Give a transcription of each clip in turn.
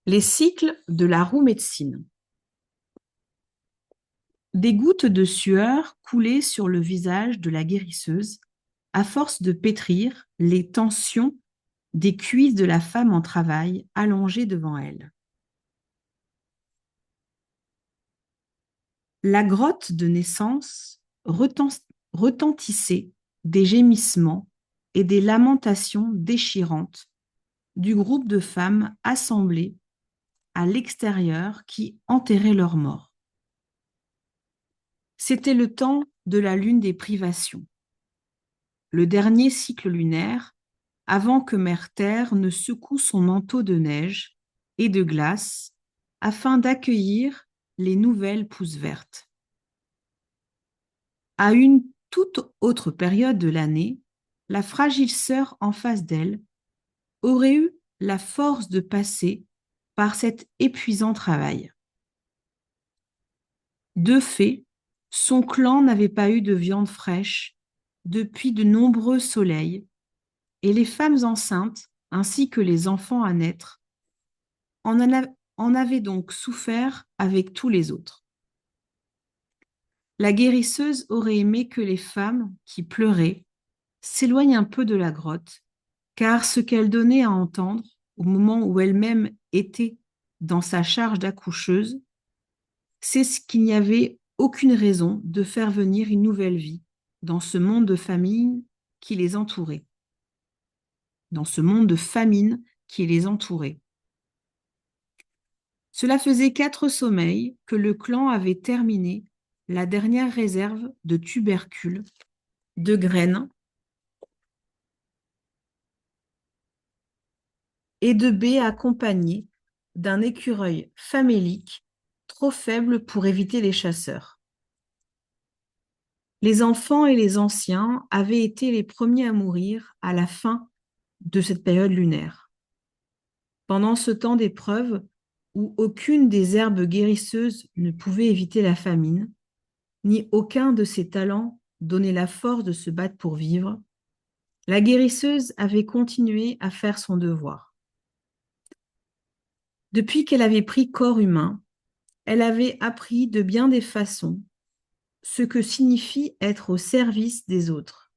Les cycles de la roue médecine. Des gouttes de sueur coulaient sur le visage de la guérisseuse à force de pétrir les tensions des cuisses de la femme en travail allongée devant elle. La grotte de naissance retentissait des gémissements et des lamentations déchirantes du groupe de femmes assemblées à l'extérieur qui enterraient leurs morts. C'était le temps de la lune des privations, le dernier cycle lunaire, avant que Mère Terre ne secoue son manteau de neige et de glace afin d'accueillir les nouvelles pousses vertes. À une toute autre période de l'année, la fragile sœur en face d'elle aurait eu la force de passer par cet épuisant travail. De fait, son clan n'avait pas eu de viande fraîche depuis de nombreux soleils, et les femmes enceintes, ainsi que les enfants à naître, en avaient donc souffert avec tous les autres. La guérisseuse aurait aimé que les femmes qui pleuraient s'éloignent un peu de la grotte, car ce qu'elle donnait à entendre au moment où elle-même était dans sa charge d'accoucheuse, c'est qu'il n'y avait aucune raison de faire venir une nouvelle vie dans ce monde de famine qui les entourait. Dans ce monde de famine qui les entourait. Cela faisait 4 sommeils que le clan avait terminé la dernière réserve de tubercules, de graines et de baies accompagnées d'un écureuil famélique trop faible pour éviter les chasseurs. Les enfants et les anciens avaient été les premiers à mourir à la fin de cette période lunaire. Pendant ce temps d'épreuve où aucune des herbes guérisseuses ne pouvait éviter la famine, ni aucun de ses talents donnait la force de se battre pour vivre, la guérisseuse avait continué à faire son devoir. Depuis qu'elle avait pris corps humain, elle avait appris de bien des façons ce que signifie être au service des autres.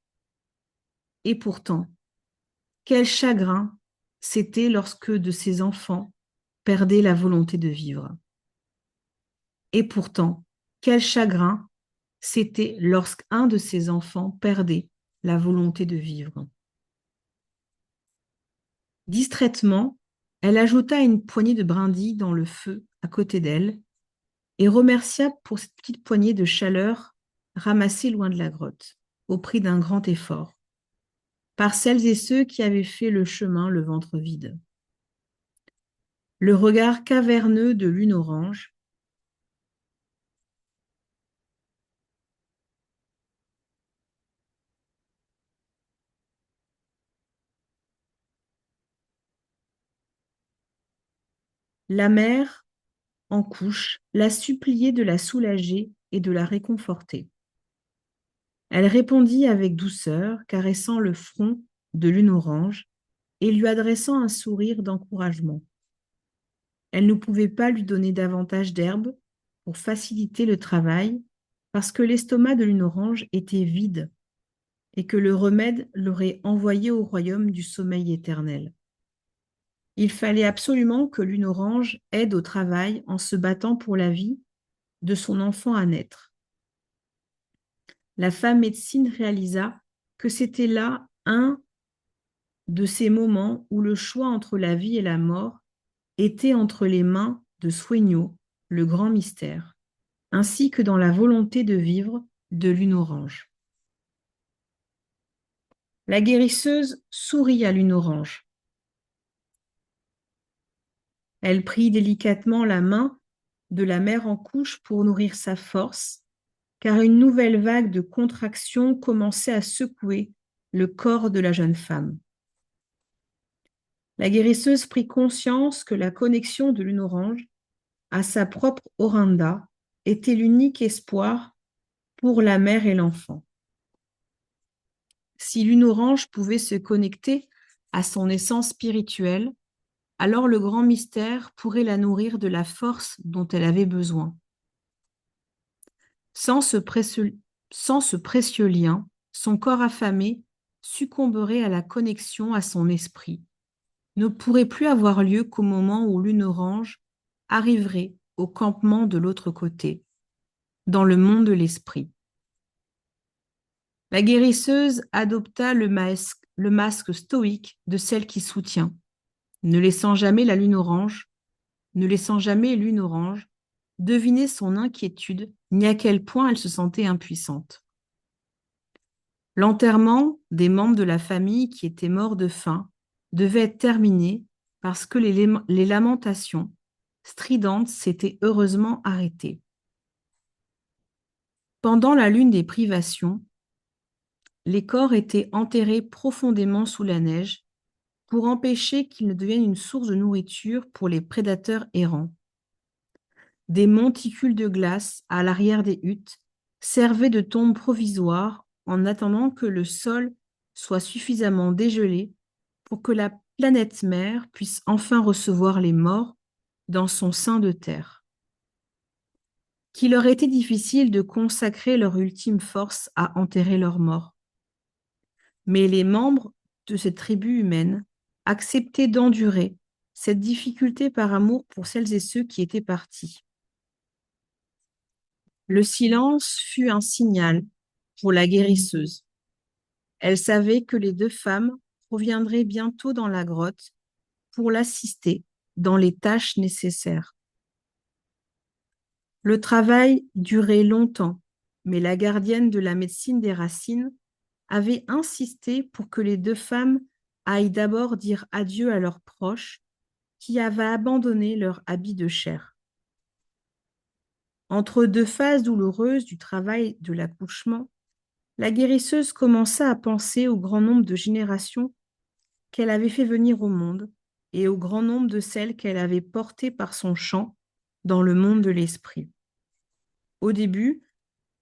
Et pourtant, quel chagrin c'était lorsque de ses enfants perdaient la volonté de vivre. Et pourtant, quel chagrin c'était lorsqu'un de ses enfants perdait la volonté de vivre. Distraitement, elle ajouta une poignée de brindilles dans le feu à côté d'elle et remercia pour cette petite poignée de chaleur ramassée loin de la grotte, au prix d'un grand effort, par celles et ceux qui avaient fait le chemin le ventre vide. Le regard caverneux de lune orange, la mère, en couche, la suppliait de la soulager et de la réconforter. Elle répondit avec douceur, caressant le front de lune orange et lui adressant un sourire d'encouragement. Elle ne pouvait pas lui donner davantage d'herbe pour faciliter le travail parce que l'estomac de lune orange était vide et que le remède l'aurait envoyé au royaume du sommeil éternel. Il fallait absolument que lune orange aide au travail en se battant pour la vie de son enfant à naître. La femme médecine réalisa que c'était là un de ces moments où le choix entre la vie et la mort était entre les mains de Soigneau, le grand mystère, ainsi que dans la volonté de vivre de Lune Orange. La guérisseuse sourit à Lune Orange. Elle prit délicatement la main de la mère en couche pour nourrir sa force, car une nouvelle vague de contraction commençait à secouer le corps de la jeune femme. La guérisseuse prit conscience que la connexion de Lune Orange à sa propre Oranda était l'unique espoir pour la mère et l'enfant. Si Lune Orange pouvait se connecter à son essence spirituelle, alors le grand mystère pourrait la nourrir de la force dont elle avait besoin. Sans sans ce précieux lien, son corps affamé succomberait à la connexion à son esprit, ne pourrait plus avoir lieu qu'au moment où Lune Orange arriverait au campement de l'autre côté, dans le monde de l'esprit. La guérisseuse adopta le masque stoïque de celle qui soutient, ne laissant jamais la Lune Orange, ne laissant jamais Lune Orange deviner son inquiétude ni à quel point elle se sentait impuissante. L'enterrement des membres de la famille qui étaient morts de faim devait être terminé parce que les lamentations stridentes s'étaient heureusement arrêtées. Pendant la lune des privations, les corps étaient enterrés profondément sous la neige pour empêcher qu'ils ne deviennent une source de nourriture pour les prédateurs errants. Des monticules de glace à l'arrière des huttes servaient de tombes provisoires en attendant que le sol soit suffisamment dégelé pour que la planète mère puisse enfin recevoir les morts dans son sein de terre. Qu'il leur était difficile de consacrer leur ultime force à enterrer leurs morts. Mais les membres de cette tribu humaine acceptaient d'endurer cette difficulté par amour pour celles et ceux qui étaient partis. Le silence fut un signal pour la guérisseuse. Elle savait que les deux femmes reviendraient bientôt dans la grotte pour l'assister dans les tâches nécessaires. Le travail durait longtemps, mais la gardienne de la médecine des racines avait insisté pour que les deux femmes aillent d'abord dire adieu à leurs proches qui avaient abandonné leur habit de chair. Entre deux phases douloureuses du travail de l'accouchement, la guérisseuse commença à penser au grand nombre de générations qu'elle avait fait venir au monde et au grand nombre de celles qu'elle avait portées par son chant dans le monde de l'esprit. Au début,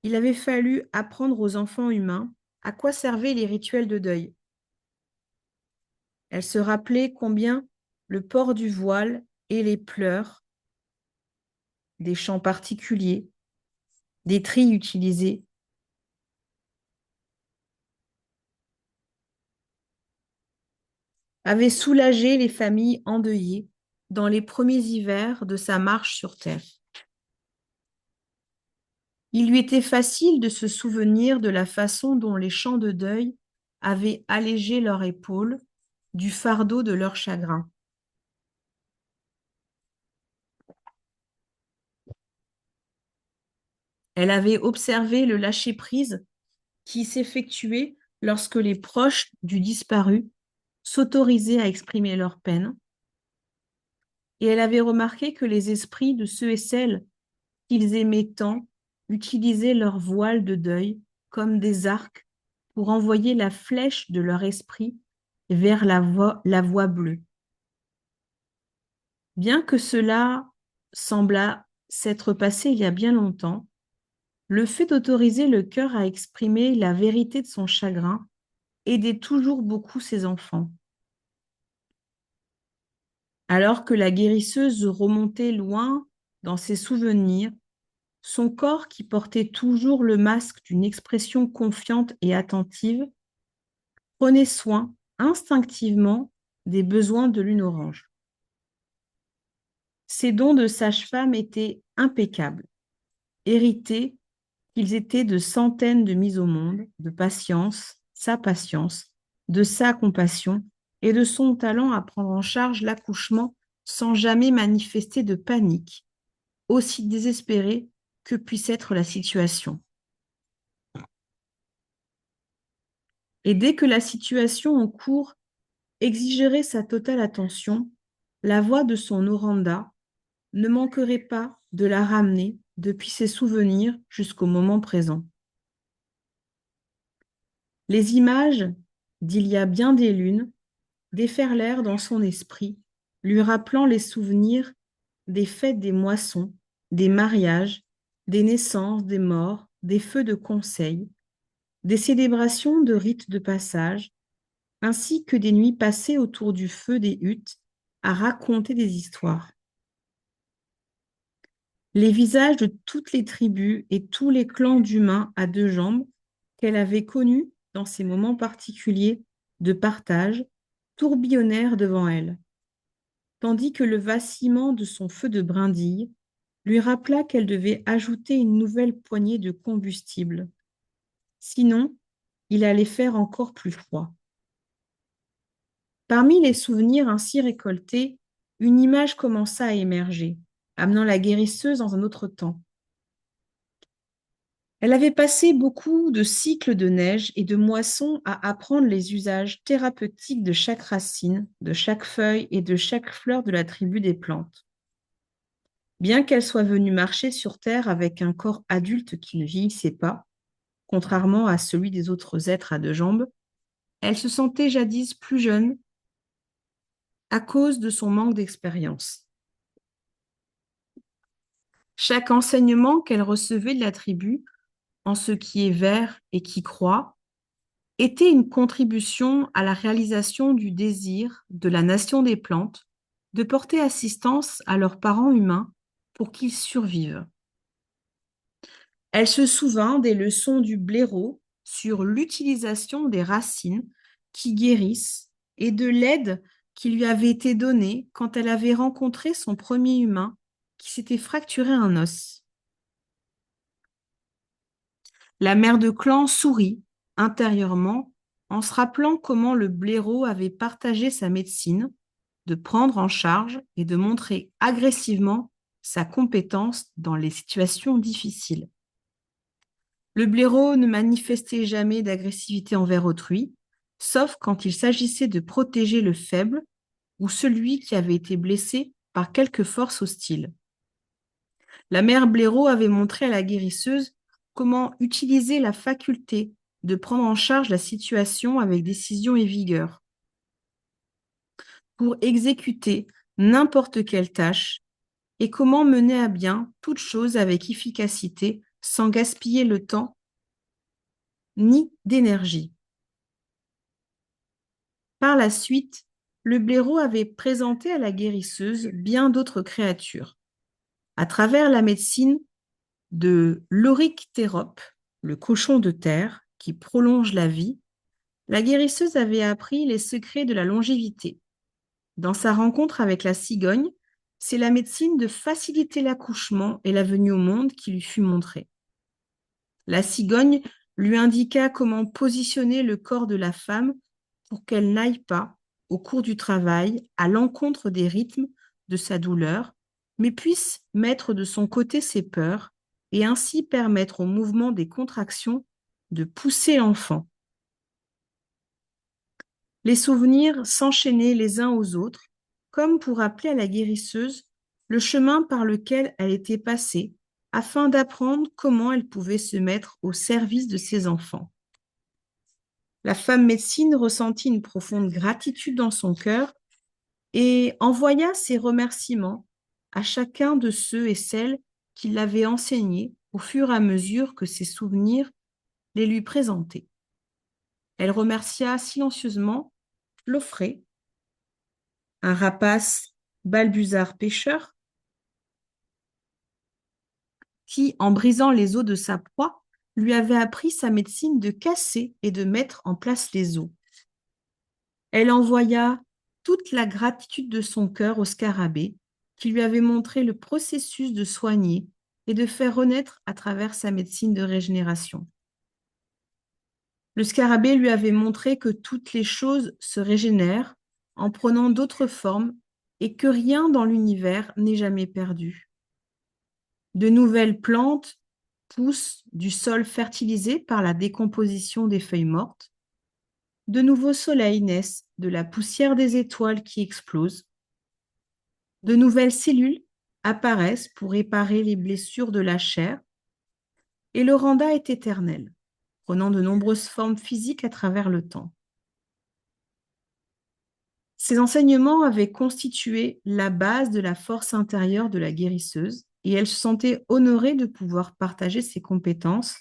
il avait fallu apprendre aux enfants humains à quoi servaient les rituels de deuil. Elle se rappelait combien le port du voile et les pleurs, des chants particuliers, des trilles utilisés, avaient soulagé les familles endeuillées dans les premiers hivers de sa marche sur Terre. Il lui était facile de se souvenir de la façon dont les chants de deuil avaient allégé leurs épaules du fardeau de leur chagrin. Elle avait observé le lâcher-prise qui s'effectuait lorsque les proches du disparu s'autorisaient à exprimer leur peine. Et elle avait remarqué que les esprits de ceux et celles qu'ils aimaient tant utilisaient leur voile de deuil comme des arcs pour envoyer la flèche de leur esprit vers la voie bleue. Bien que cela semblât s'être passé il y a bien longtemps, le fait d'autoriser le cœur à exprimer la vérité de son chagrin aidait toujours beaucoup ses enfants. Alors que la guérisseuse remontait loin dans ses souvenirs, son corps, qui portait toujours le masque d'une expression confiante et attentive, prenait soin instinctivement des besoins de Lune Orange. Ses dons de sage-femme étaient impeccables, hérités qu'ils étaient de centaines de mises au monde, de sa patience, de sa compassion et de son talent à prendre en charge l'accouchement sans jamais manifester de panique, aussi désespérée que puisse être la situation. Et dès que la situation en cours exigerait sa totale attention, la voix de son Oranda ne manquerait pas de la ramener depuis ses souvenirs jusqu'au moment présent. Les images d'il y a bien des lunes déferlèrent dans son esprit, lui rappelant les souvenirs des fêtes des moissons, des mariages, des naissances, des morts, des feux de conseil, des célébrations de rites de passage, ainsi que des nuits passées autour du feu des huttes à raconter des histoires. Les visages de toutes les tribus et tous les clans d'humains à deux jambes qu'elle avait connus dans ces moments particuliers de partage tourbillonnèrent devant elle, tandis que le vacillement de son feu de brindille lui rappela qu'elle devait ajouter une nouvelle poignée de combustible. Sinon, il allait faire encore plus froid. Parmi les souvenirs ainsi récoltés, une image commença à émerger, amenant la guérisseuse dans un autre temps. Elle avait passé beaucoup de cycles de neige et de moissons à apprendre les usages thérapeutiques de chaque racine, de chaque feuille et de chaque fleur de la tribu des plantes. Bien qu'elle soit venue marcher sur Terre avec un corps adulte qui ne vieillissait pas, contrairement à celui des autres êtres à deux jambes, elle se sentait jadis plus jeune à cause de son manque d'expérience. Chaque enseignement qu'elle recevait de la tribu, en ce qui est vert et qui croît, était une contribution à la réalisation du désir de la nation des plantes de porter assistance à leurs parents humains pour qu'ils survivent. Elle se souvint des leçons du blaireau sur l'utilisation des racines qui guérissent et de l'aide qui lui avait été donnée quand elle avait rencontré son premier humain qui s'était fracturé un os. La mère de clan sourit intérieurement en se rappelant comment le blaireau avait partagé sa médecine, de prendre en charge et de montrer agressivement sa compétence dans les situations difficiles. Le blaireau ne manifestait jamais d'agressivité envers autrui, sauf quand il s'agissait de protéger le faible ou celui qui avait été blessé par quelque force hostile. La mère blaireau avait montré à la guérisseuse comment utiliser la faculté de prendre en charge la situation avec décision et vigueur pour exécuter n'importe quelle tâche et comment mener à bien toute chose avec efficacité sans gaspiller le temps ni d'énergie. Par la suite, le blaireau avait présenté à la guérisseuse bien d'autres créatures. À travers la médecine de l'Oryctérope, le cochon de terre qui prolonge la vie, la guérisseuse avait appris les secrets de la longévité. Dans sa rencontre avec la cigogne, c'est la médecine de faciliter l'accouchement et la venue au monde qui lui fut montrée. La cigogne lui indiqua comment positionner le corps de la femme pour qu'elle n'aille pas, au cours du travail, à l'encontre des rythmes de sa douleur, mais puisse mettre de son côté ses peurs et ainsi permettre au mouvement des contractions de pousser l'enfant. Les souvenirs s'enchaînaient les uns aux autres, comme pour rappeler à la guérisseuse le chemin par lequel elle était passée, afin d'apprendre comment elle pouvait se mettre au service de ses enfants. La femme médecine ressentit une profonde gratitude dans son cœur et envoya ses remerciements à chacun de ceux et celles qui l'avaient enseigné au fur et à mesure que ses souvenirs les lui présentaient. Elle remercia silencieusement Lofré, un rapace balbuzard pêcheur, qui, en brisant les os de sa proie, lui avait appris sa médecine de casser et de mettre en place les os. Elle envoya toute la gratitude de son cœur au scarabée, qui lui avait montré le processus de soigner et de faire renaître à travers sa médecine de régénération. Le scarabée lui avait montré que toutes les choses se régénèrent en prenant d'autres formes et que rien dans l'univers n'est jamais perdu. De nouvelles plantes poussent du sol fertilisé par la décomposition des feuilles mortes. De nouveaux soleils naissent de la poussière des étoiles qui explosent. De nouvelles cellules apparaissent pour réparer les blessures de la chair. Et le randa est éternel, prenant de nombreuses formes physiques à travers le temps. Ces enseignements avaient constitué la base de la force intérieure de la guérisseuse et elle se sentait honorée de pouvoir partager ses compétences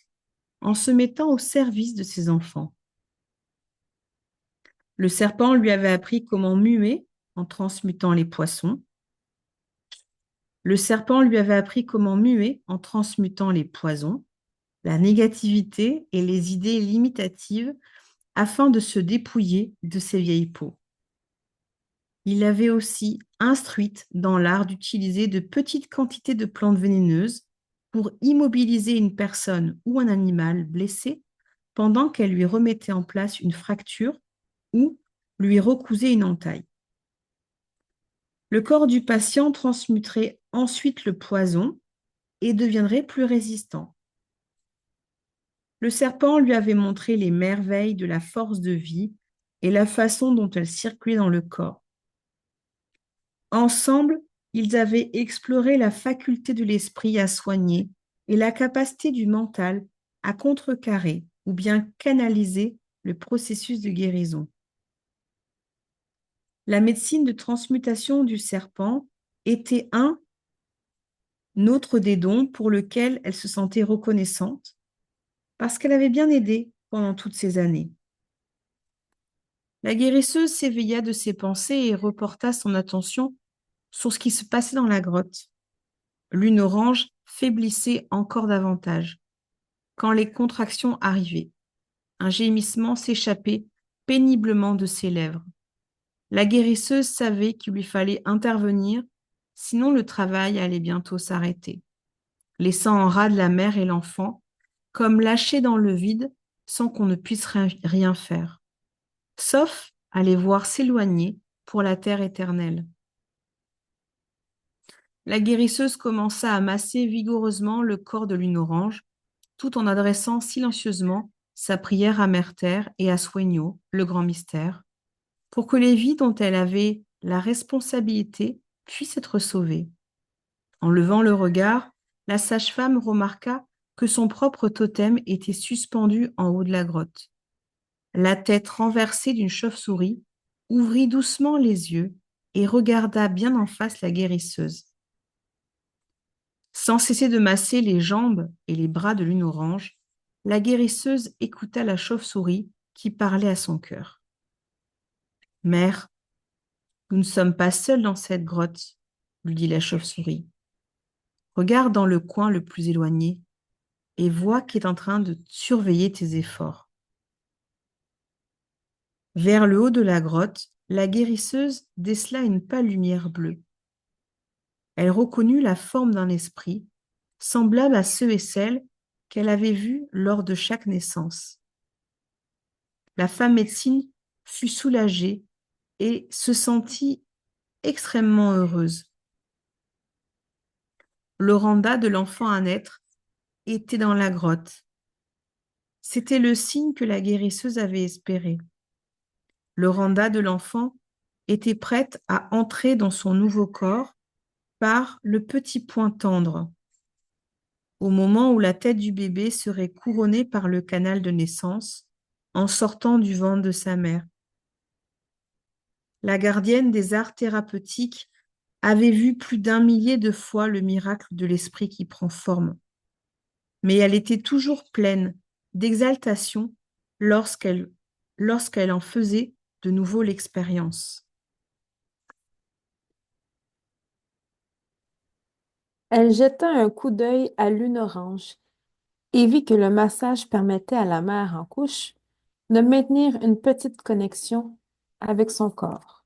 en se mettant au service de ses enfants. Le serpent lui avait appris comment muer en transmutant les poissons. Le serpent lui avait appris comment muer en transmutant les poisons, la négativité et les idées limitatives afin de se dépouiller de ses vieilles peaux. Il l'avait aussi instruite dans l'art d'utiliser de petites quantités de plantes vénéneuses pour immobiliser une personne ou un animal blessé pendant qu'elle lui remettait en place une fracture ou lui recousait une entaille. Le corps du patient transmuterait ensuite le poison et deviendrait plus résistant. Le serpent lui avait montré les merveilles de la force de vie et la façon dont elle circulait dans le corps. Ensemble, ils avaient exploré la faculté de l'esprit à soigner et la capacité du mental à contrecarrer ou bien canaliser le processus de guérison. La médecine de transmutation du serpent était un autre des dons pour lequel elle se sentait reconnaissante parce qu'elle avait bien aidé pendant toutes ces années. La guérisseuse s'éveilla de ses pensées et reporta son attention sur ce qui se passait dans la grotte. Lune orange faiblissait encore davantage. Quand les contractions arrivaient, un gémissement s'échappait péniblement de ses lèvres. La guérisseuse savait qu'il lui fallait intervenir, sinon le travail allait bientôt s'arrêter, laissant en rade la mère et l'enfant, comme lâchés dans le vide sans qu'on ne puisse rien faire, sauf à les voir s'éloigner pour la terre éternelle. La guérisseuse commença à masser vigoureusement le corps de Lune orange, tout en adressant silencieusement sa prière à Mère Terre et à Sueño, le grand mystère, pour que les vies dont elle avait la responsabilité puissent être sauvées. En levant le regard, la sage-femme remarqua que son propre totem était suspendu en haut de la grotte. La tête renversée d'une chauve-souris ouvrit doucement les yeux et regarda bien en face la guérisseuse. Sans cesser de masser les jambes et les bras de Lune orange, la guérisseuse écouta la chauve-souris qui parlait à son cœur. « Mère, nous ne sommes pas seuls dans cette grotte, lui dit la chauve-souris. Regarde dans le coin le plus éloigné et vois qui est en train de surveiller tes efforts. » Vers le haut de la grotte, la guérisseuse décela une pâle lumière bleue. Elle reconnut la forme d'un esprit, semblable à ceux et celles qu'elle avait vus lors de chaque naissance. La femme médecine fut soulagée et se sentit extrêmement heureuse. L'oranda de l'enfant à naître était dans la grotte. C'était le signe que la guérisseuse avait espéré. L'oranda de l'enfant était prête à entrer dans son nouveau corps par le petit point tendre, au moment où la tête du bébé serait couronnée par le canal de naissance en sortant du ventre de sa mère. La gardienne des arts thérapeutiques avait vu plus d'1 millier de fois le miracle de l'esprit qui prend forme. Mais elle était toujours pleine d'exaltation lorsqu'elle en faisait de nouveau l'expérience. Elle jeta un coup d'œil à Lune orange et vit que le massage permettait à la mère en couche de maintenir une petite connexion avec son corps.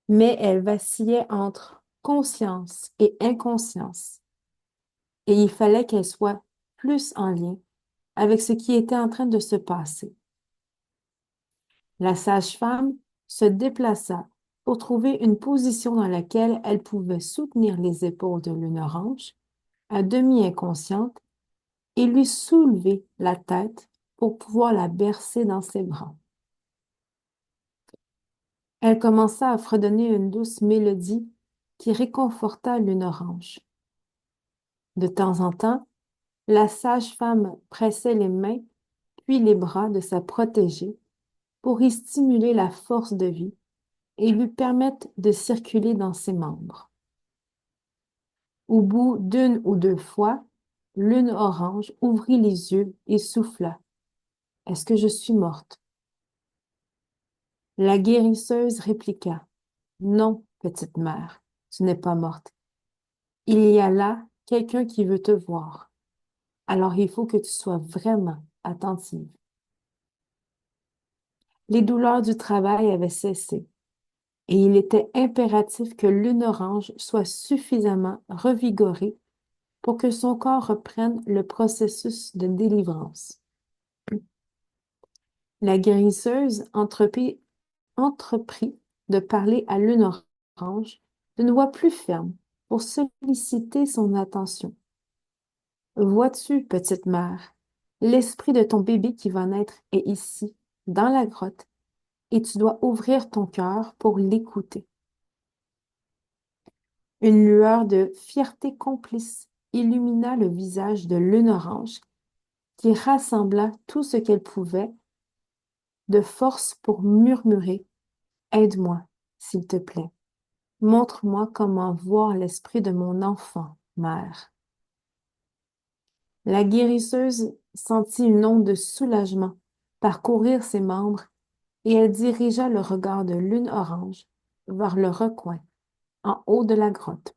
Mais elle vacillait entre conscience et inconscience, et il fallait qu'elle soit plus en lien avec ce qui était en train de se passer. La sage-femme se déplaça pour trouver une position dans laquelle elle pouvait soutenir les épaules de Lune orange, à demi inconsciente, et lui soulever la tête pour pouvoir la bercer dans ses bras. Elle commença à fredonner une douce mélodie qui réconforta Lune orange. De temps en temps, la sage-femme pressait les mains puis les bras de sa protégée pour y stimuler la force de vie et lui permettre de circuler dans ses membres. Au bout d'1 ou 2 fois, Lune orange ouvrit les yeux et souffla. « Est-ce que je suis morte? » La guérisseuse répliqua. Non, petite mère, tu n'es pas morte. Il y a là quelqu'un qui veut te voir. Alors il faut que tu sois vraiment attentive. Les douleurs du travail avaient cessé et il était impératif que Lune Orange soit suffisamment revigorée pour que son corps reprenne le processus de délivrance. La guérisseuse entreprit de parler à Lune Orange d'une voix plus ferme pour solliciter son attention. Vois-tu, petite mère, l'esprit de ton bébé qui va naître est ici, dans la grotte, et tu dois ouvrir ton cœur pour l'écouter. Une lueur de fierté complice illumina le visage de Lune Orange, qui rassembla tout ce qu'elle pouvait de force pour murmurer: Aide-moi, s'il te plaît. Montre-moi comment voir l'esprit de mon enfant, mère. La guérisseuse sentit une onde de soulagement parcourir ses membres et elle dirigea le regard de Lune Orange vers le recoin, en haut de la grotte.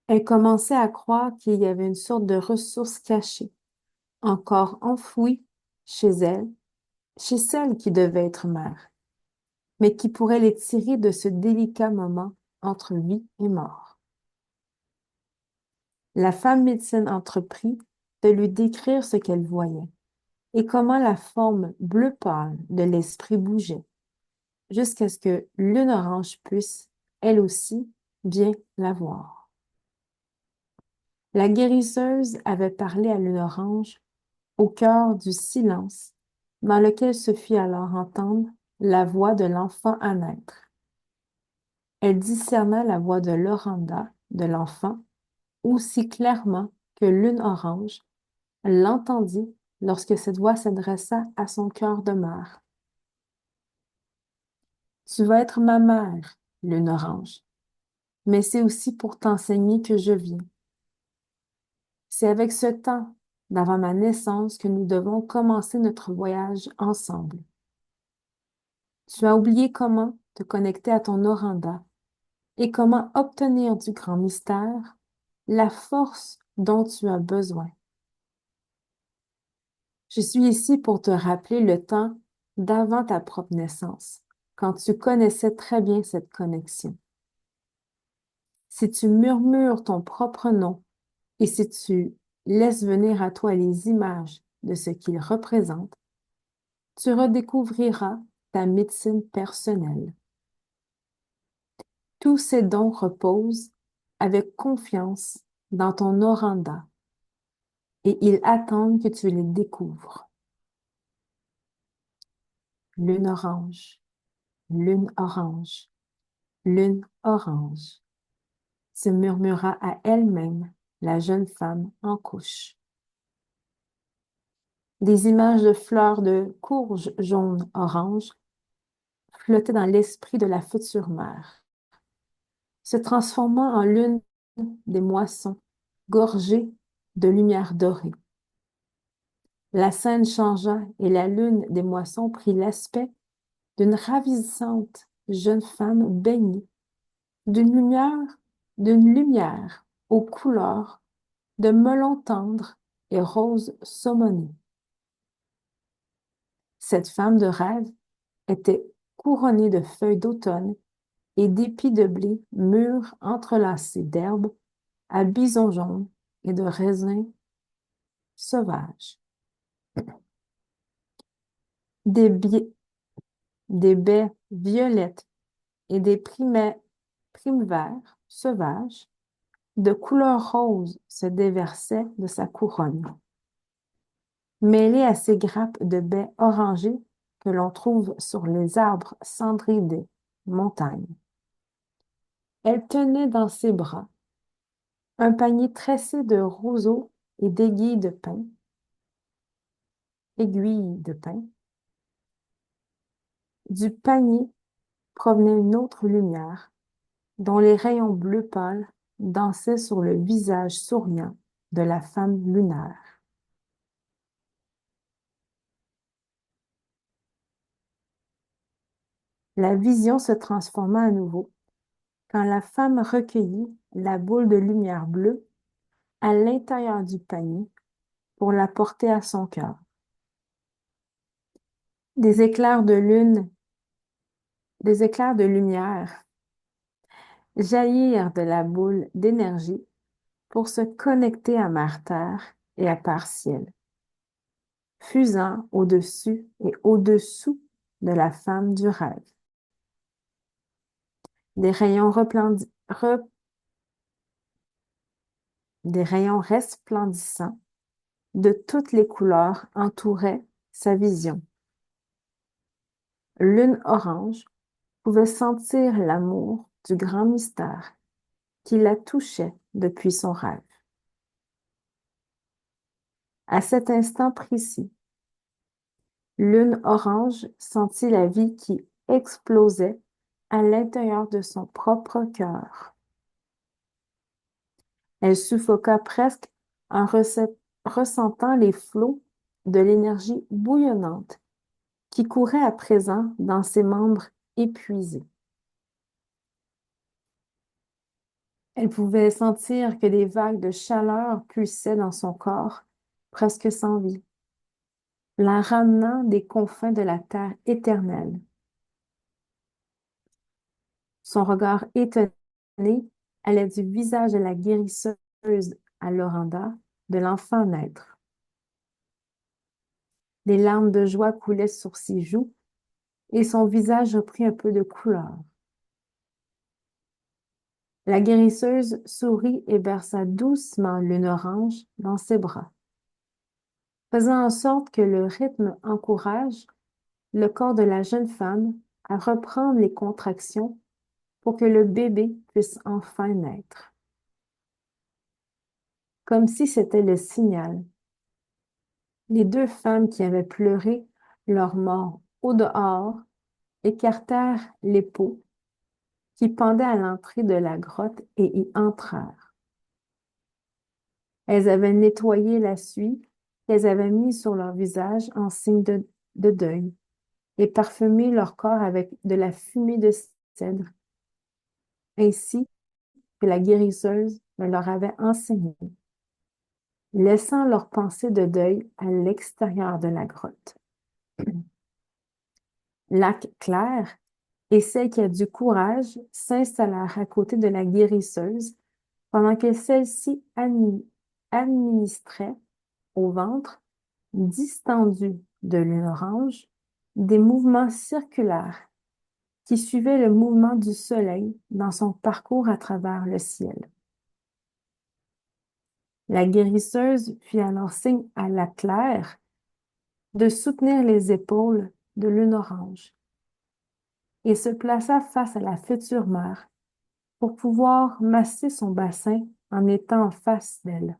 Elle commençait à croire qu'il y avait une sorte de ressource cachée, encore enfouie chez elle, chez celle qui devait être mère, mais qui pourrait les tirer de ce délicat moment entre vie et mort. La femme médecine entreprit de lui décrire ce qu'elle voyait et comment la forme bleu pâle de l'esprit bougeait, jusqu'à ce que Lune Orange puisse, elle aussi, bien la voir. La guérisseuse avait parlé à Lune Orange au cœur du silence dans lequel se fit alors entendre la voix de l'enfant à naître. Elle discerna la voix de Loranda, de l'enfant, aussi clairement que Lune Orange l'entendit lorsque cette voix s'adressa à son cœur de mère. Tu vas être ma mère, Lune Orange, mais c'est aussi pour t'enseigner que je viens. C'est avec ce temps d'avant ma naissance que nous devons commencer notre voyage ensemble. Tu as oublié comment te connecter à ton Oranda et comment obtenir du grand mystère la force dont tu as besoin. Je suis ici pour te rappeler le temps d'avant ta propre naissance, quand tu connaissais très bien cette connexion. Si tu murmures ton propre nom et si tu laisses venir à toi les images de ce qu'il représente, tu redécouvriras ta médecine personnelle. Tous ces dons reposent avec confiance dans ton Oranda et ils attendent que tu les découvres. Lune orange, lune orange, lune orange, se murmura à elle-même la jeune femme en couche. Des images de fleurs de courge jaune-orange flottaient dans l'esprit de la future mère, se transformant en lune des moissons, gorgées de lumière dorée. La scène changea et la lune des moissons prit l'aspect d'une ravissante jeune femme baignée d'une lumière aux couleurs de melon tendre et rose saumonné. Cette femme de rêve était couronnée de feuilles d'automne et d'épis de blé mûrs entrelacés d'herbes à bisons jaunes et de raisins sauvages. Des, des baies violettes et des primes verts sauvages de couleur rose se déversaient de sa couronne, mêlées à ces grappes de baies orangées que l'on trouve sur les arbres cendrés des montagnes. Elle tenait dans ses bras un panier tressé de roseaux et d'aiguilles de pin, aiguilles de pin. Du panier provenait une autre lumière, dont les rayons bleu pâle dansaient sur le visage souriant de la femme lunaire. La vision se transforma à nouveau quand la femme recueillit la boule de lumière bleue à l'intérieur du panier pour la porter à son cœur. Des éclairs de lune, des éclairs de lumière jaillirent de la boule d'énergie pour se connecter à Mère Terre et à Père Ciel, fusant au-dessus et au-dessous de la femme du rêve. Des rayons, des rayons resplendissants de toutes les couleurs entouraient sa vision. Lune orange pouvait sentir l'amour du grand mystère qui la touchait depuis son rêve. À cet instant précis, Lune orange sentit la vie qui explosait à l'intérieur de son propre cœur. Elle suffoqua presque en ressentant les flots de l'énergie bouillonnante qui courait à présent dans ses membres épuisés. Elle pouvait sentir que des vagues de chaleur pulsaient dans son corps, presque sans vie, la ramenant des confins de la terre éternelle. Son regard étonné allait du visage de la guérisseuse à Loranda, de l'enfant naître. Des larmes de joie coulaient sur ses joues et son visage reprit un peu de couleur. La guérisseuse sourit et berça doucement Lune orange dans ses bras, faisant en sorte que le rythme encourage le corps de la jeune femme à reprendre les contractions pour que le bébé puisse enfin naître. Comme si c'était le signal. Les deux femmes qui avaient pleuré leur mort au dehors écartèrent les peaux qui pendaient à l'entrée de la grotte et y entrèrent. Elles avaient nettoyé la suie qu'elles avaient mise sur leur visage en signe de deuil et parfumé leur corps avec de la fumée de cèdre, ainsi que la guérisseuse me leur avait enseigné, laissant leurs pensées de deuil à l'extérieur de la grotte. Lac clair et celle qui a du courage s'installèrent à côté de la guérisseuse pendant que celle-ci administrait au ventre, distendu de Lune orange, des mouvements circulaires qui suivaient le mouvement du soleil dans son parcours à travers le ciel. La guérisseuse fit alors signe à la Claire de soutenir les épaules de Lune orange et se plaça face à la future mère pour pouvoir masser son bassin en étant en face d'elle.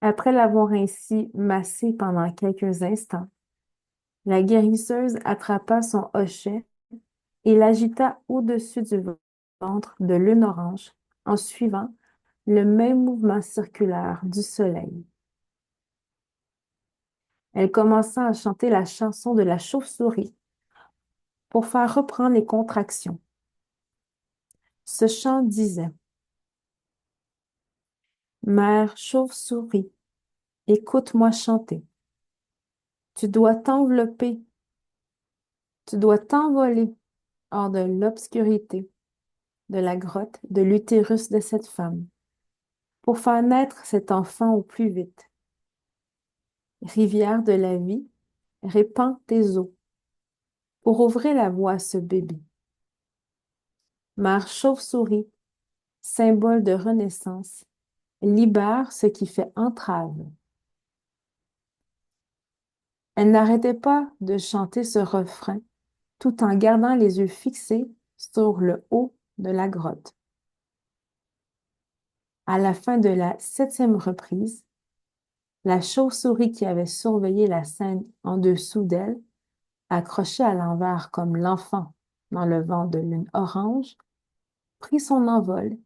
Après l'avoir ainsi massé pendant quelques instants, la guérisseuse attrapa son hochet et l'agita au-dessus du ventre de Lune orange en suivant le même mouvement circulaire du soleil. Elle commença à chanter la chanson de la chauve-souris pour faire reprendre les contractions. Ce chant disait: Mère chauve-souris, écoute-moi chanter. Tu dois t'envelopper, tu dois t'envoler hors de l'obscurité de la grotte de l'utérus de cette femme pour faire naître cet enfant au plus vite. Rivière de la vie, répands tes eaux pour ouvrir la voie à ce bébé. Mère chauve-souris, symbole de renaissance, libère ce qui fait entrave. Elle n'arrêtait pas de chanter ce refrain tout en gardant les yeux fixés sur le haut de la grotte. À la fin de la 7e reprise, la chauve-souris qui avait surveillé la scène en dessous d'elle, accrochée à l'envers comme l'enfant dans le vent de Lune orange, prit son envol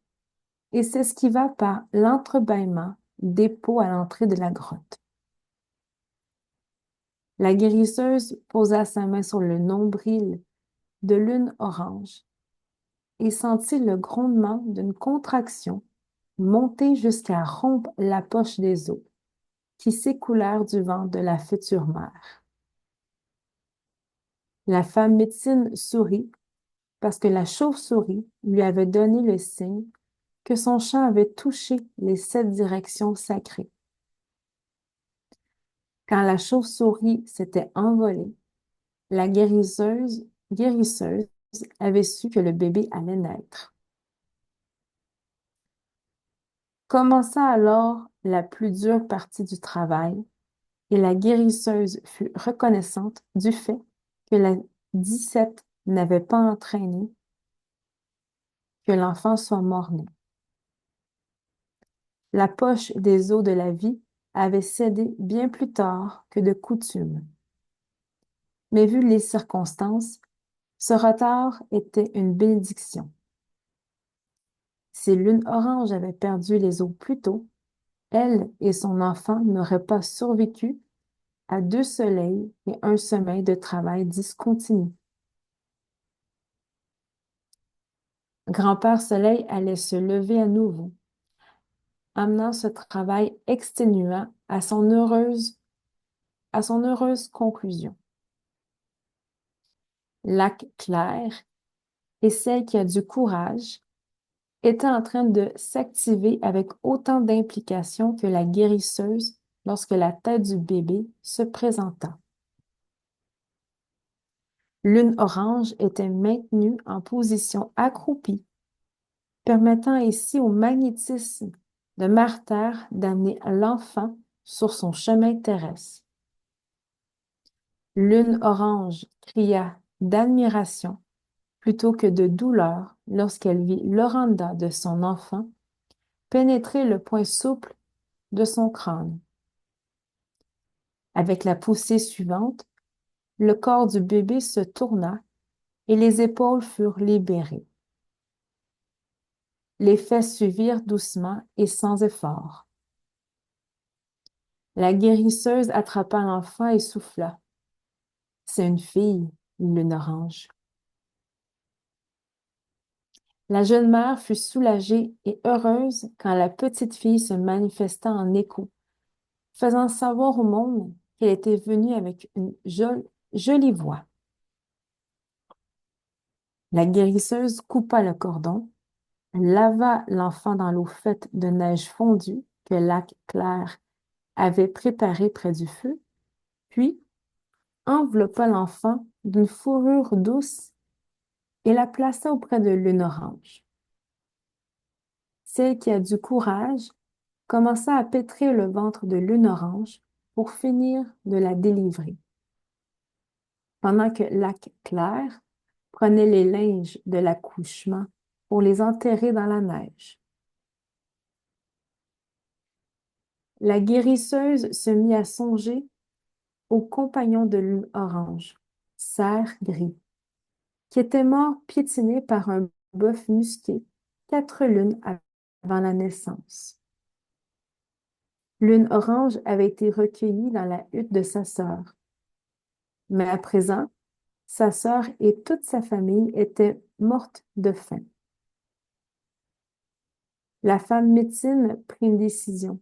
et s'esquiva par l'entrebâillement des pots à l'entrée de la grotte. La guérisseuse posa sa main sur le nombril de Lune Orange et sentit le grondement d'une contraction monter jusqu'à rompre la poche des os qui s'écoulèrent du ventre de la future mère. La femme médecine sourit parce que la chauve-souris lui avait donné le signe que son chant avait touché les 7 directions sacrées. Quand la chauve-souris s'était envolée, la guérisseuse avait su que le bébé allait naître. Commença alors la plus dure partie du travail et la guérisseuse fut reconnaissante du fait que la 17 n'avait pas entraîné que l'enfant soit mort-né. La poche des os de la vie avait cédé bien plus tard que de coutume. Mais vu les circonstances, ce retard était une bénédiction. Si Lune Orange avait perdu les os plus tôt, elle et son enfant n'auraient pas survécu à 2 soleils et un sommeil de travail discontinu. Grand-père Soleil allait se lever à nouveau, amenant ce travail exténuant à son heureuse conclusion. Lac clair et celle qui a du courage était en train de s'activer avec autant d'implication que la guérisseuse lorsque la tête du bébé se présenta. Lune Orange était maintenue en position accroupie, permettant ainsi au magnétisme de Mère Terre d'amener l'enfant sur son chemin terrestre. Lune Orange cria d'admiration plutôt que de douleur lorsqu'elle vit l'oranda de son enfant pénétrer le point souple de son crâne. Avec la poussée suivante, le corps du bébé se tourna et les épaules furent libérées. Les fesses suivirent doucement et sans effort. La guérisseuse attrapa l'enfant et souffla. C'est une fille, Lune Orange. La jeune mère fut soulagée et heureuse quand la petite fille se manifesta en écho, faisant savoir au monde qu'elle était venue avec une jolie voix. La guérisseuse coupa le cordon, lava l'enfant dans l'eau faite de neige fondue que Lac Clair avait préparée près du feu, puis enveloppa l'enfant d'une fourrure douce et la plaça auprès de Lune Orange. Celle qui a du courage commença à pétrir le ventre de Lune Orange pour finir de la délivrer. Pendant que Lac Clair prenait les linges de l'accouchement pour les enterrer dans la neige. La guérisseuse se mit à songer au compagnon de Lune Orange, Cerf Gris, qui était mort piétiné par un bœuf musqué 4 lunes avant la naissance. Lune Orange avait été recueillie dans la hutte de sa sœur. Mais à présent, sa sœur et toute sa famille étaient mortes de faim. La femme médecine prit une décision.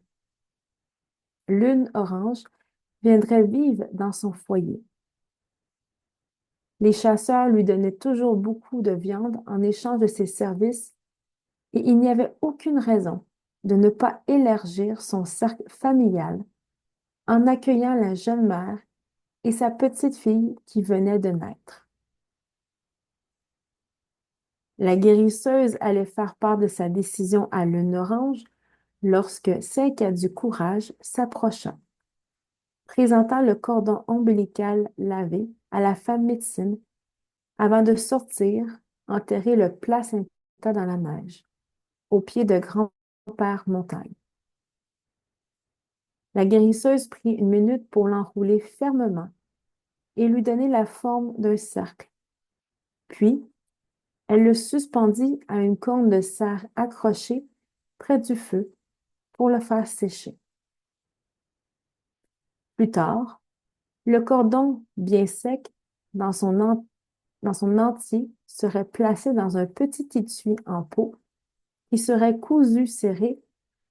Lune Orange viendrait vivre dans son foyer. Les chasseurs lui donnaient toujours beaucoup de viande en échange de ses services et il n'y avait aucune raison de ne pas élargir son cercle familial en accueillant la jeune mère et sa petite fille qui venait de naître. La guérisseuse allait faire part de sa décision à Lune Orange lorsque celle qui a du courage s'approcha, présentant le cordon ombilical lavé à la femme médecine avant de sortir, enterrer le placenta dans la neige, au pied de Grand-Père Montagne. La guérisseuse prit une minute pour l'enrouler fermement et lui donner la forme d'un cercle. Puis, elle le suspendit à une corne de cerf accrochée près du feu pour le faire sécher. Plus tard, Le cordon bien sec, dans dans son entier, serait placé dans un petit étui en peau qui serait cousu serré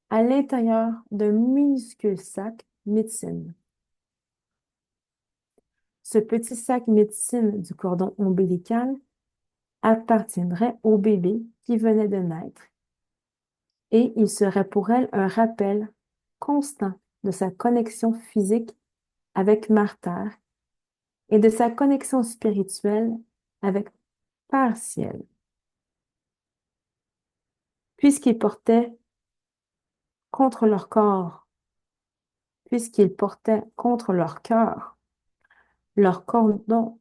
à l'intérieur d'un minuscule sac médecine. Ce petit sac médecine du cordon ombilical appartiendrait au bébé qui venait de naître et il serait pour elle un rappel constant de sa connexion physique avec Martha et de sa connexion spirituelle avec Père Ciel, puisqu'ils portaient contre leur corps, puisqu'ils portaient contre leur cœur, leur cordon,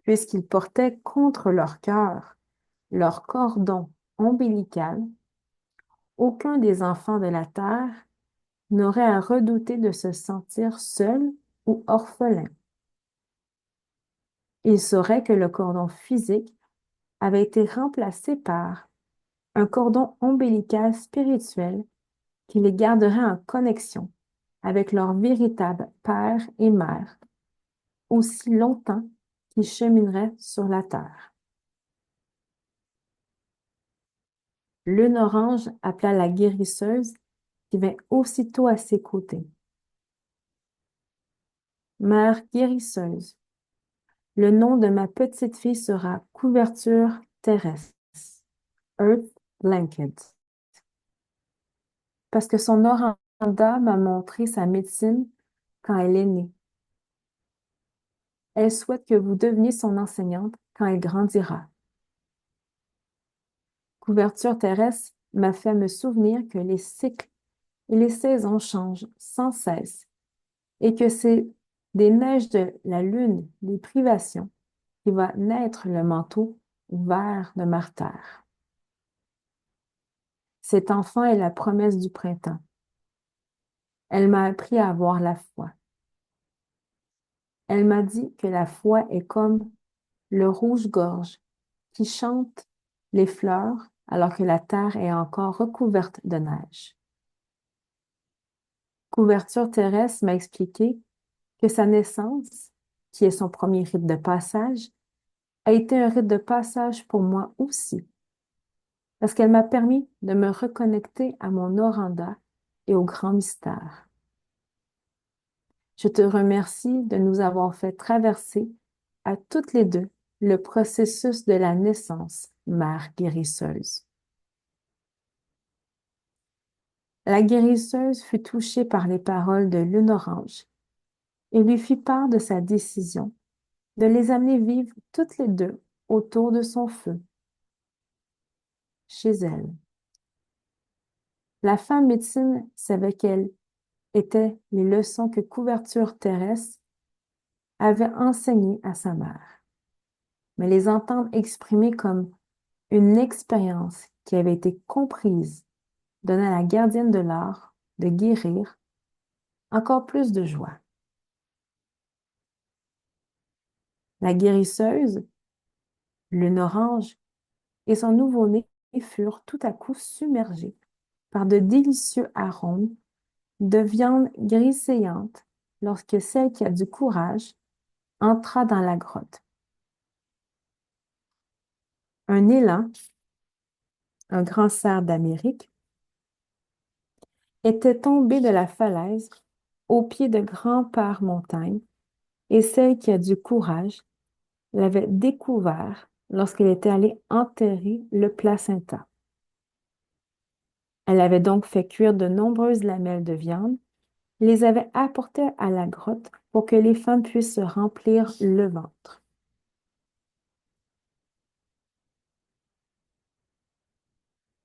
puisqu'ils portaient contre leur cœur, leur cordon ombilical, aucun des enfants de la terre n'aurait à redouter de se sentir seul ou orphelin. Il saurait que le cordon physique avait été remplacé par un cordon ombilical spirituel qui les garderait en connexion avec leur véritable père et mère aussi longtemps qu'ils chemineraient sur la terre. Lune Orange appela la guérisseuse qui vint aussitôt à ses côtés. Mère guérisseuse, le nom de ma petite fille sera couverture terrestre, Earth Blanket, parce que son oranda m'a montré sa médecine quand elle est née. Elle souhaite que vous deveniez son enseignante quand elle grandira. Couverture terrestre m'a fait me souvenir que les cycles et les saisons changent sans cesse et que c'est des neiges de la lune, des privations, qui va naître le manteau vert de Martyr. Cet enfant est la promesse du printemps. Elle m'a appris à avoir la foi. Elle m'a dit que la foi est comme le rouge-gorge qui chante les fleurs alors que la terre est encore recouverte de neige. Couverture terrestre m'a expliqué que sa naissance, qui est son premier rite de passage, a été un rite de passage pour moi aussi, parce qu'elle m'a permis de me reconnecter à mon oranda et au grand mystère. Je te remercie de nous avoir fait traverser à toutes les deux le processus de la naissance, Mère guérisseuse. La guérisseuse fut touchée par les paroles de Lune Orange et lui fit part de sa décision de les amener vivre toutes les deux autour de son feu, chez elle. La femme médecine savait quelles étaient les leçons que Couverture terrestre avait enseignées à sa mère, mais les entendre exprimées comme une expérience qui avait été comprise donnait à la gardienne de l'art de guérir encore plus de joie. La guérisseuse, Lune Orange, et son nouveau-né furent tout à coup submergés par de délicieux arômes de viande griseyante lorsque celle qui a du courage entra dans la grotte. Un élan, un grand cerf d'Amérique, était tombé de la falaise au pied de grands montagnes et celle qui a du courage l'avait découvert lorsqu'elle était allée enterrer le placenta. Elle avait donc fait cuire de nombreuses lamelles de viande, les avait apportées à la grotte pour que les femmes puissent se remplir le ventre.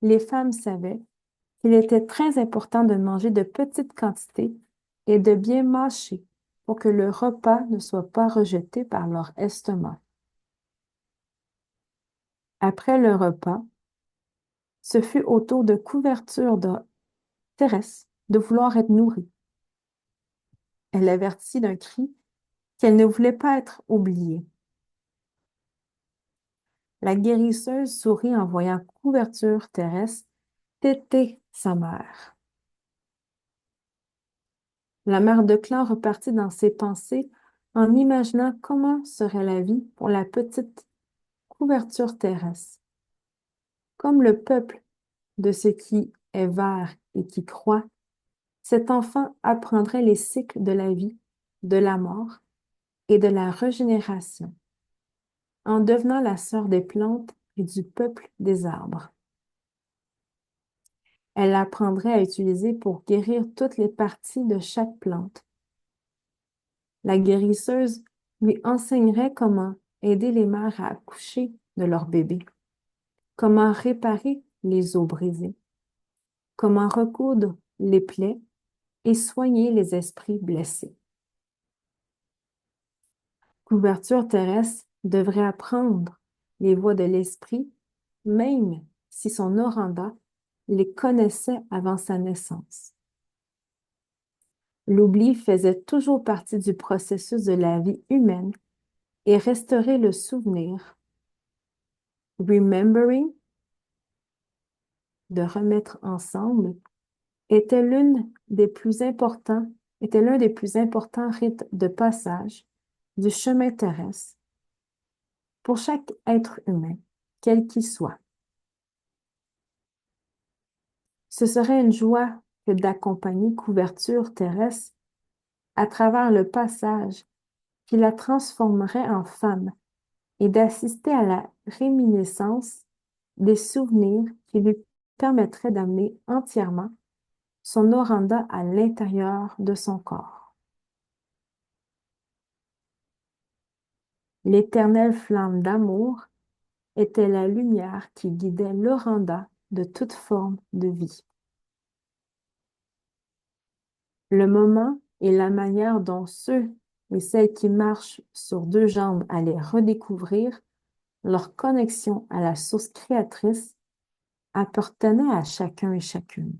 Les femmes savaient qu'il était très important de manger de petites quantités et de bien mâcher pour que le repas ne soit pas rejeté par leur estomac. Après le repas, ce fut au tour de Couverture terrestre de vouloir être nourrie. Elle avertit d'un cri qu'elle ne voulait pas être oubliée. La guérisseuse sourit en voyant Couverture terrestre téter sa mère. La mère de clan repartit dans ses pensées en imaginant comment serait la vie pour la petite couverture terrestre. Comme le peuple de ce qui est vert et qui croît, cet enfant apprendrait les cycles de la vie, de la mort et de la régénération, en devenant la sœur des plantes et du peuple des arbres. Elle apprendrait à utiliser pour guérir toutes les parties de chaque plante. La guérisseuse lui enseignerait comment aider les mères à accoucher de leur bébé, comment réparer les os brisés, comment recoudre les plaies et soigner les esprits blessés. Couverture terrestre devrait apprendre les voies de l'esprit, même si son Oranda les connaissait avant sa naissance. L'oubli faisait toujours partie du processus de la vie humaine et restaurer le souvenir, remembering, de remettre ensemble, était l'un des plus importants rites de passage du chemin terrestre pour chaque être humain, quel qu'il soit. Ce serait une joie que d'accompagner couverture terrestre à travers le passage qui la transformerait en femme et d'assister à la réminiscence des souvenirs qui lui permettraient d'amener entièrement son Oranda à l'intérieur de son corps. L'éternelle flamme d'amour était la lumière qui guidait l'Oranda de toute forme de vie. Le moment et la manière dont ceux et celles qui marchent sur deux jambes allaient redécouvrir leur connexion à la source créatrice appartenait à chacun et chacune.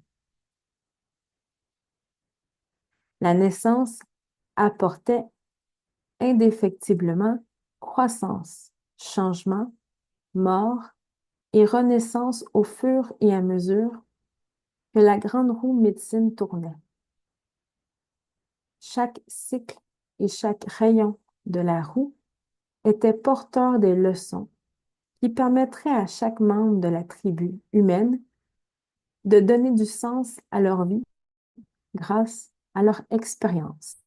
La naissance apportait indéfectiblement croissance, changement, mort et renaissance au fur et à mesure que la grande roue médecine tournait. Chaque cycle et chaque rayon de la roue était porteur des leçons qui permettraient à chaque membre de la tribu humaine de donner du sens à leur vie grâce à leur expérience.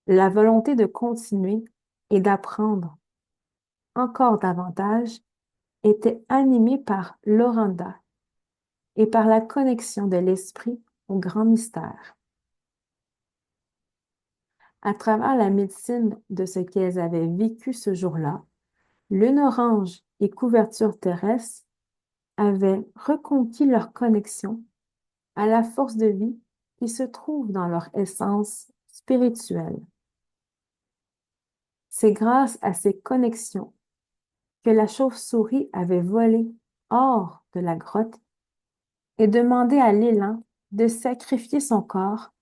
La volonté de continuer et d'apprendre encore davantage était animée par l'Oranda et par la connexion de l'esprit au grand mystère. À travers la médecine de ce qu'elles avaient vécu ce jour-là, Lune Orange et Couverture Terrestre avaient reconquis leur connexion à la force de vie qui se trouve dans leur essence spirituelle. C'est grâce à ces connexions que la chauve-souris avait volé hors de la grotte et demandé à l'élan de sacrifier son corps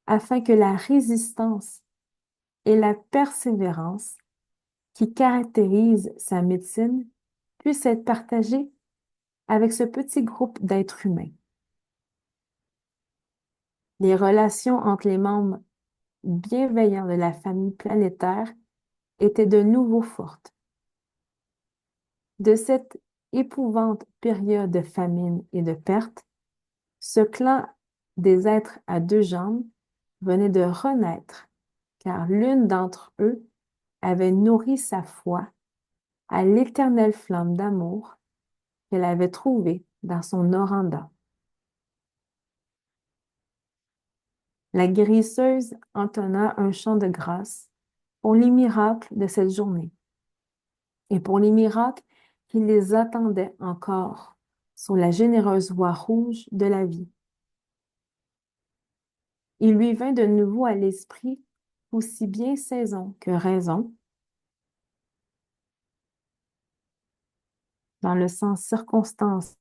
afin que la résistance et la persévérance qui caractérisent sa médecine puissent être partagées avec ce petit groupe d'êtres humains. Les relations entre les membres bienveillants de la famille planétaire étaient de nouveau fortes. De cette épouvante période de famine et de perte, ce clan des êtres à deux jambes venait de renaître, car l'une d'entre eux avait nourri sa foi à l'éternelle flamme d'amour qu'elle avait trouvée dans son Oranda. La guérisseuse entonna un chant de grâce pour les miracles de cette journée et pour les miracles qui les attendaient encore sur la généreuse voie rouge de la vie. Il lui vint de nouveau à l'esprit, aussi bien saison que raison, dans le sens circonstance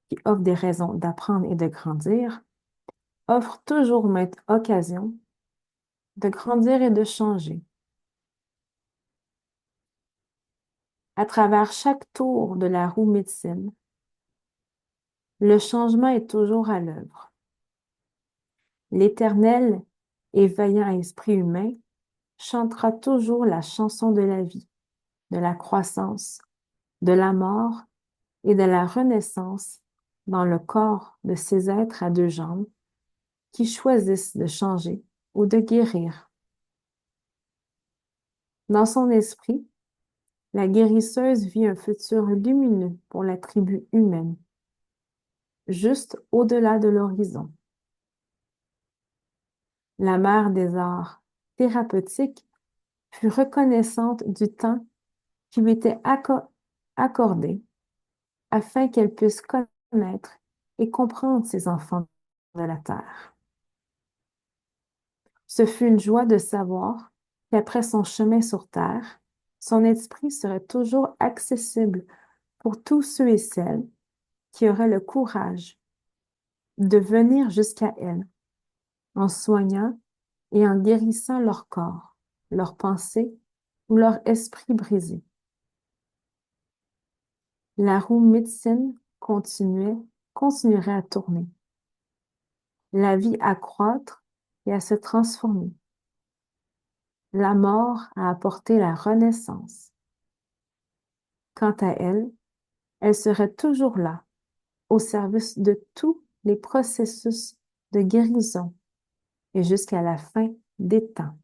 qui offre des raisons d'apprendre et de grandir, offre toujours maintes occasions de grandir et de changer. À travers chaque tour de la roue médecine, le changement est toujours à l'œuvre. L'Éternel, éveillant esprit humain, chantera toujours la chanson de la vie, de la croissance, de la mort et de la renaissance dans le corps de ces êtres à deux jambes qui choisissent de changer ou de guérir. Dans son esprit, la guérisseuse vit un futur lumineux pour la tribu humaine, juste au-delà de l'horizon. La mère des arts thérapeutiques fut reconnaissante du temps qui lui était accordé afin qu'elle puisse connaître et comprendre ses enfants de la terre. Ce fut une joie de savoir qu'après son chemin sur terre, son esprit serait toujours accessible pour tous ceux et celles qui auraient le courage de venir jusqu'à elle en soignant et en guérissant leur corps, leurs pensées ou leur esprit brisé. La roue médecine continuerait à tourner, la vie à croître et à se transformer, la mort à apporter la renaissance. Quant à elle, elle serait toujours là, au service de tous les processus de guérison et jusqu'à la fin des temps.